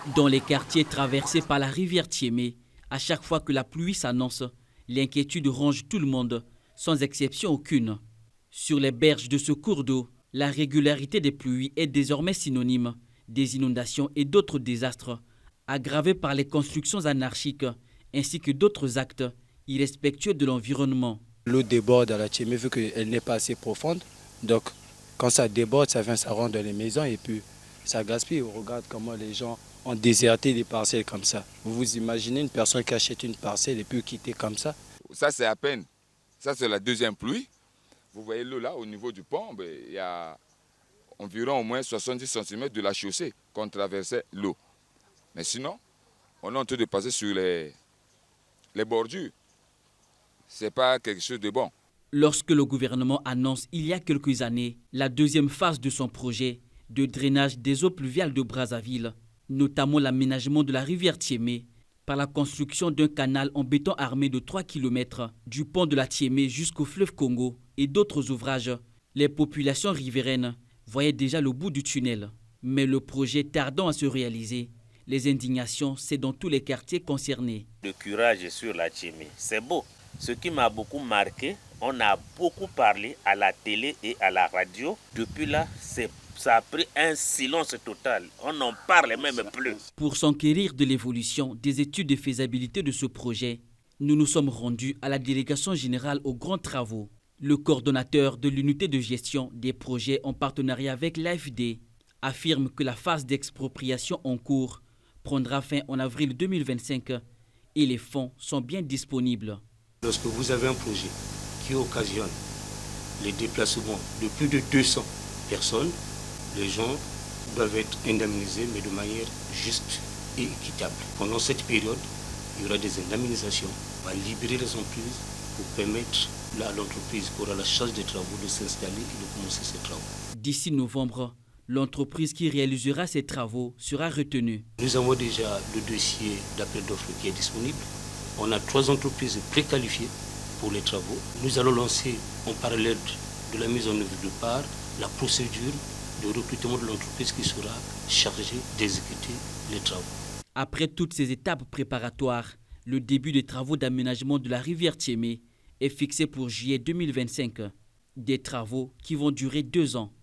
Dans les quartiers traversés par la rivière Thiémé, à chaque fois que la pluie s'annonce, l'inquiétude ronge tout le monde, sans exception aucune. Sur les berges de ce cours d'eau, la régularité des pluies est désormais synonyme des inondations et d'autres désastres, aggravés par les constructions anarchiques ainsi que d'autres actes irrespectueux de l'environnement. L'eau déborde à la Thiémé vu qu'elle n'est pas assez profonde. Donc quand ça déborde, ça vient, ça rentre dans les maisons et puis ça gaspille. On regarde comment les gens ont déserté des parcelles comme ça. Vous vous imaginez une personne qui achète une parcelle et puis quitter comme ça? Ça c'est à peine. Ça c'est la deuxième pluie. Vous voyez l'eau là au niveau du pont, il y a environ au moins 70 cm de la chaussée qu'on traversait l'eau. Mais sinon, on est en train de passer sur les bordures. Ce n'est pas quelque chose de bon. Lorsque le gouvernement annonce il y a quelques années la deuxième phase de son projet de drainage des eaux pluviales de Brazzaville, notamment l'aménagement de la rivière Thiémé, par la construction d'un canal en béton armé de 3 km du pont de la Thiémé jusqu'au fleuve Congo et d'autres ouvrages, les populations riveraines voyaient déjà le bout du tunnel. Mais le projet tardant à se réaliser, les indignations, c'est dans tous les quartiers concernés. Le curage sur la Thiémé, c'est beau. Ce qui m'a beaucoup marqué, on a beaucoup parlé à la télé et à la radio. Depuis là, ça a pris un silence total. On n'en parle même plus. Pour s'enquérir de l'évolution des études de faisabilité de ce projet, nous nous sommes rendus à la délégation générale aux grands travaux. Le coordonnateur de l'unité de gestion des projets en partenariat avec l'AFD affirme que la phase d'expropriation en cours prendra fin en avril 2025 et les fonds sont bien disponibles. Lorsque vous avez un projet qui occasionne les déplacements de plus de 200 personnes, les gens doivent être indemnisés, mais de manière juste et équitable. Pendant cette période, il y aura des indemnisations, on va libérer les emprises pour permettre à l'entreprise qui aura la charge des travaux de s'installer et de commencer ses travaux. D'ici novembre, l'entreprise qui réalisera ces travaux sera retenue. Nous avons déjà le dossier d'appel d'offres qui est disponible. On a 3 entreprises préqualifiées pour les travaux. Nous allons lancer en parallèle de la mise en œuvre de part la procédure de recrutement de l'entreprise qui sera chargée d'exécuter les travaux. Après toutes ces étapes préparatoires, le début des travaux d'aménagement de la rivière Thiémé est fixé pour juillet 2025. Des travaux qui vont durer 2 ans.